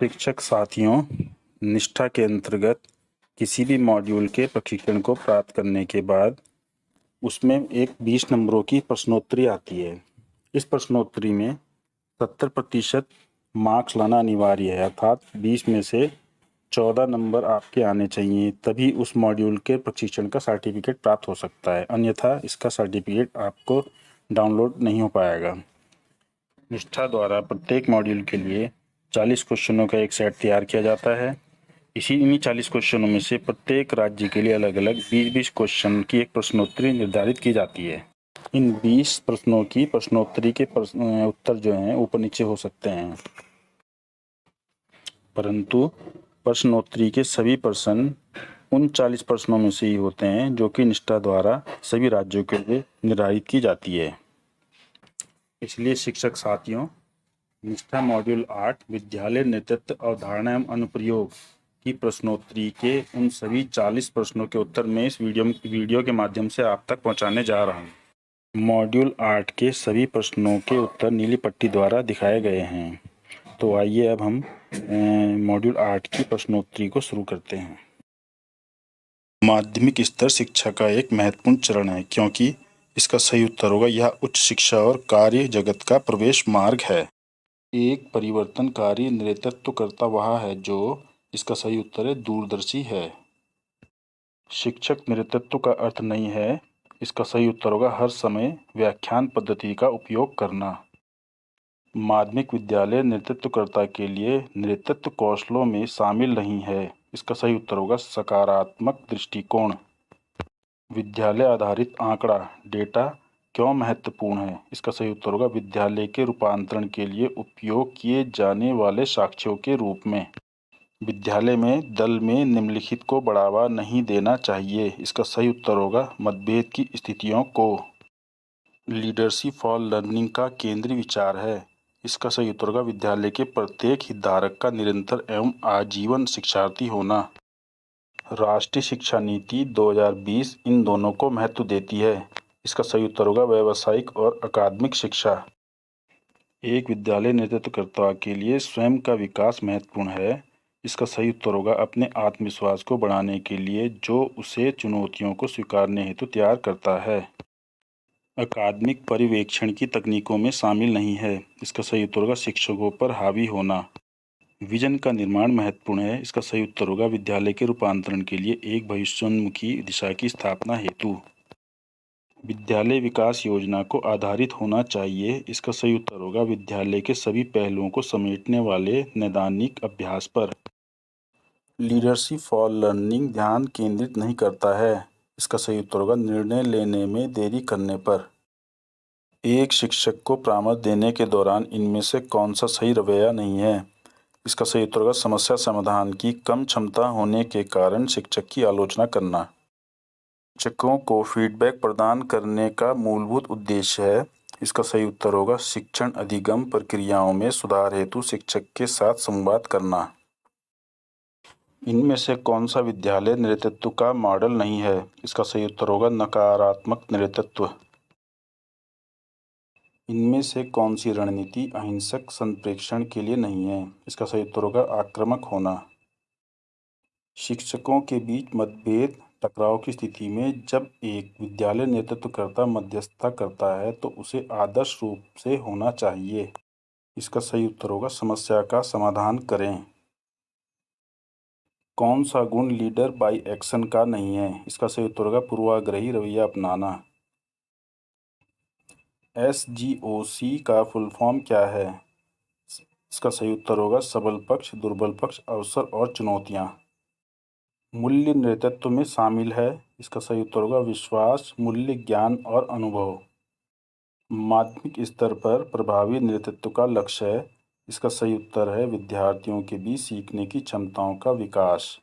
शिक्षक साथियों, निष्ठा के अंतर्गत किसी भी मॉड्यूल के प्रशिक्षण को प्राप्त करने के बाद उसमें एक 20 नंबरों की प्रश्नोत्तरी आती है। इस प्रश्नोत्तरी में 70% मार्क्स लाना अनिवार्य है, अर्थात 20 में से 14 नंबर आपके आने चाहिए, तभी उस मॉड्यूल के प्रशिक्षण का सर्टिफिकेट प्राप्त हो सकता है, अन्यथा इसका सर्टिफिकेट आपको डाउनलोड नहीं हो पाएगा। निष्ठा द्वारा प्रत्येक मॉड्यूल के लिए 40 क्वेश्चनों का एक सेट तैयार किया जाता है। इन्हीं 40 क्वेश्चनों में से प्रत्येक राज्य के लिए अलग अलग 20-20 क्वेश्चन की एक प्रश्नोत्तरी निर्धारित की जाती है। इन 20 प्रश्नों की प्रश्नोत्तरी के उत्तर जो हैं ऊपर नीचे हो सकते हैं, परंतु प्रश्नोत्तरी के सभी प्रश्न उन 40 प्रश्नों में से ही होते हैं जो कि निष्ठा द्वारा सभी राज्यों के लिए निर्धारित की जाती है। इसलिए शिक्षक साथियों, निष्ठा मॉड्यूल 8 विद्यालय नेतृत्व अवधारणा एवं अनुप्रयोग की प्रश्नोत्तरी के उन सभी 40 प्रश्नों के उत्तर मैं इस वीडियो के माध्यम से आप तक पहुंचाने जा रहा हूं। मॉड्यूल 8 के सभी प्रश्नों के उत्तर नीली पट्टी द्वारा दिखाए गए हैं। तो आइए अब हम मॉड्यूल 8 की प्रश्नोत्तरी को शुरू करते हैं। माध्यमिक स्तर शिक्षा का एक महत्वपूर्ण चरण है, क्योंकि इसका सही उत्तर होगा यह उच्च शिक्षा और कार्य जगत का प्रवेश मार्ग है। एक परिवर्तनकारी नेतृत्वकर्ता वह है जो, इसका सही उत्तर है दूरदर्शी है। शिक्षक नेतृत्व का अर्थ नहीं है, इसका सही उत्तर होगा हर समय व्याख्यान पद्धति का उपयोग करना। माध्यमिक विद्यालय नेतृत्वकर्ता के लिए नेतृत्व कौशलों में शामिल नहीं है, इसका सही उत्तर होगा सकारात्मक दृष्टिकोण। विद्यालय आधारित आंकड़ा डेटा क्यों महत्वपूर्ण है, इसका सही उत्तर होगा विद्यालय के रूपांतरण के लिए उपयोग किए जाने वाले साक्ष्यों के रूप में। विद्यालय में दल में निम्नलिखित को बढ़ावा नहीं देना चाहिए, इसका सही उत्तर होगा मतभेद की स्थितियों को। लीडरशिप फॉर लर्निंग का केंद्रीय विचार है, इसका सही उत्तर होगा विद्यालय के प्रत्येक हितधारक का निरंतर एवं आजीवन शिक्षार्थी होना। राष्ट्रीय शिक्षा नीति 2020 इन दोनों को महत्व देती है, इसका सही उत्तर होगा व्यावसायिक और अकादमिक शिक्षा। एक विद्यालय नेतृत्वकर्ता के लिए स्वयं का विकास महत्वपूर्ण है, इसका सही उत्तर होगा अपने आत्मविश्वास को बढ़ाने के लिए जो उसे चुनौतियों को स्वीकारने हेतु तैयार करता है। अकादमिक पर्यवेक्षण की तकनीकों में शामिल नहीं है, इसका सही उत्तर होगा शिक्षकों पर हावी होना। विजन का निर्माण महत्वपूर्ण है, इसका सही उत्तर होगा विद्यालय के रूपांतरण के लिए एक भविष्योन्मुखी दिशा की स्थापना हेतु। विद्यालय विकास योजना को आधारित होना चाहिए, इसका सही उत्तर होगा विद्यालय के सभी पहलुओं को समेटने वाले नैदानिक अभ्यास पर। लीडरशिप फॉर लर्निंग ध्यान केंद्रित नहीं करता है, इसका सही उत्तर होगा निर्णय लेने में देरी करने पर। एक शिक्षक को परामर्श देने के दौरान इनमें से कौन सा सही रवैया नहीं है, इसका सही उत्तर होगा समस्या समाधान की कम क्षमता होने के कारण शिक्षक की आलोचना करना। शिक्षकों को फीडबैक प्रदान करने का मूलभूत उद्देश्य है, इसका सही उत्तर होगा शिक्षण अधिगम प्रक्रियाओं में सुधार हेतु शिक्षक के साथ संवाद करना। इनमें से कौन सा विद्यालय नेतृत्व का मॉडल नहीं है, इसका सही उत्तर होगा नकारात्मक नेतृत्व। इनमें से कौन सी रणनीति अहिंसक संप्रेषण के लिए नहीं है, इसका सही उत्तर होगा आक्रामक होना। शिक्षकों के बीच मतभेद टकराव की स्थिति में जब एक विद्यालय नेतृत्वकर्ता मध्यस्थता करता है तो उसे आदर्श रूप से होना चाहिए, इसका सही उत्तर होगा समस्या का समाधान करें। कौन सा गुण लीडर बाय एक्शन का नहीं है, इसका सही उत्तर होगा पूर्वाग्रही रवैया अपनाना। SGOC का फुल फॉर्म क्या है, इसका सही उत्तर होगा सबल पक्ष, दुर्बल पक्ष, अवसर और चुनौतियाँ। मूल्य नेतृत्व में शामिल है, इसका सही उत्तर होगा विश्वास, मूल्य, ज्ञान और अनुभव। माध्यमिक स्तर पर प्रभावी नेतृत्व का लक्ष्य है, इसका सही उत्तर है विद्यार्थियों के बीच सीखने की क्षमताओं का विकास।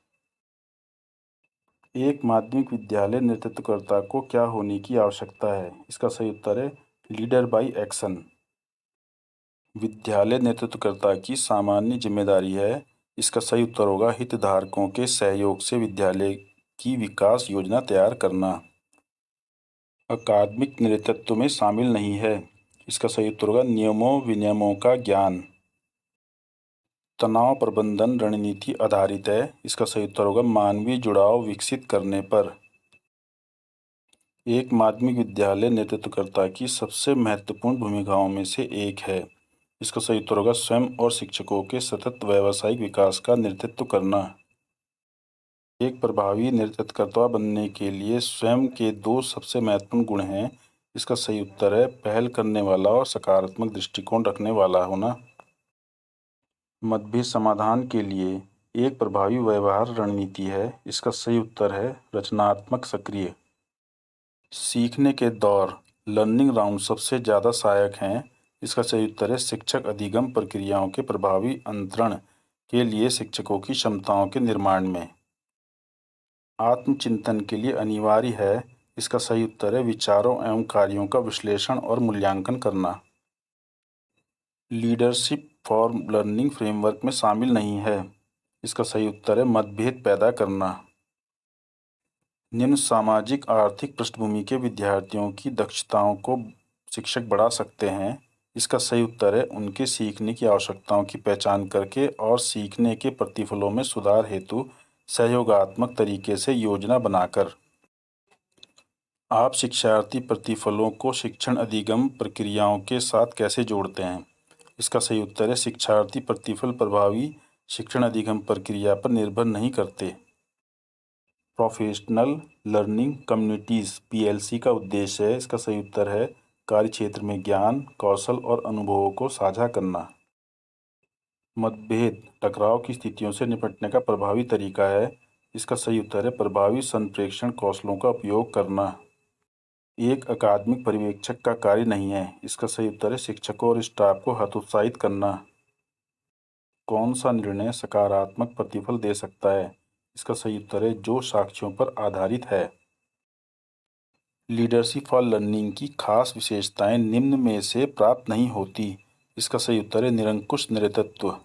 एक माध्यमिक विद्यालय नेतृत्वकर्ता को क्या होने की आवश्यकता है, इसका सही उत्तर है लीडर बाय एक्शन। विद्यालय नेतृत्वकर्ता की सामान्य जिम्मेदारी है, इसका सही उत्तर होगा हितधारकों के सहयोग से विद्यालय की विकास योजना तैयार करना। अकादमिक नेतृत्व में शामिल नहीं है, इसका सही उत्तर होगा नियमों विनियमों का ज्ञान। तनाव प्रबंधन रणनीति आधारित है। इसका सही उत्तर होगा मानवीय जुड़ाव विकसित करने पर। एक माध्यमिक विद्यालय नेतृत्वकर्ता की सबसे महत्वपूर्ण भूमिकाओं में से एक है। इसका सही उत्तर होगा स्वयं और शिक्षकों के सतत व्यावसायिक विकास का नेतृत्व करना। एक प्रभावी नेतृत्वकर्ता बनने के लिए स्वयं के दो सबसे महत्वपूर्ण गुण हैं। इसका सही उत्तर है पहल करने वाला और सकारात्मक दृष्टिकोण रखने वाला होना। मतभेद समाधान के लिए एक प्रभावी व्यवहार रणनीति है। इसका सही उत्तर है रचनात्मक सक्रिय। सीखने के दौर लर्निंग राउंड सबसे ज़्यादा सहायक हैं। इसका सही उत्तर है शिक्षक अधिगम प्रक्रियाओं के प्रभावी अंतरण के लिए शिक्षकों की क्षमताओं के निर्माण में। आत्मचिंतन के लिए अनिवार्य है। इसका सही उत्तर है विचारों एवं कार्यों का विश्लेषण और मूल्यांकन करना। लीडरशिप फॉर लर्निंग फ्रेमवर्क में शामिल नहीं है। इसका सही उत्तर है मतभेद पैदा करना। निम्न सामाजिक आर्थिक पृष्ठभूमि के विद्यार्थियों की दक्षताओं को शिक्षक बढ़ा सकते हैं। इसका सही उत्तर है उनके सीखने की आवश्यकताओं की पहचान करके और सीखने के प्रतिफलों में सुधार हेतु सहयोगात्मक तरीके से योजना बनाकर। आप शिक्षार्थी प्रतिफलों को शिक्षण अधिगम प्रक्रियाओं के साथ कैसे जोड़ते हैं? इसका सही उत्तर है शिक्षार्थी प्रतिफल प्रभावी शिक्षण अधिगम प्रक्रिया पर निर्भर नहीं करते। प्रोफेशनल लर्निंग कम्युनिटीज़ (पीएलसी) का उद्देश्य है। इसका सही उत्तर है कार्यक्षेत्र में ज्ञान, कौशल और अनुभवों को साझा करना। मतभेद टकराव की स्थितियों से निपटने का प्रभावी तरीका है। इसका सही उत्तर है प्रभावी संप्रेषण कौशलों का उपयोग करना। एक अकादमिक पर्यवेक्षक का कार्य नहीं है। इसका सही उत्तर है शिक्षकों और स्टाफ को हतोत्साहित करना। कौन सा निर्णय सकारात्मक प्रतिफल दे सकता है? इसका सही उत्तर है जो साक्ष्यों पर आधारित है। लीडरशिप फॉर लर्निंग की खास विशेषताएं निम्न में से प्राप्त नहीं होती। इसका सही उत्तर है निरंकुश नेतृत्व।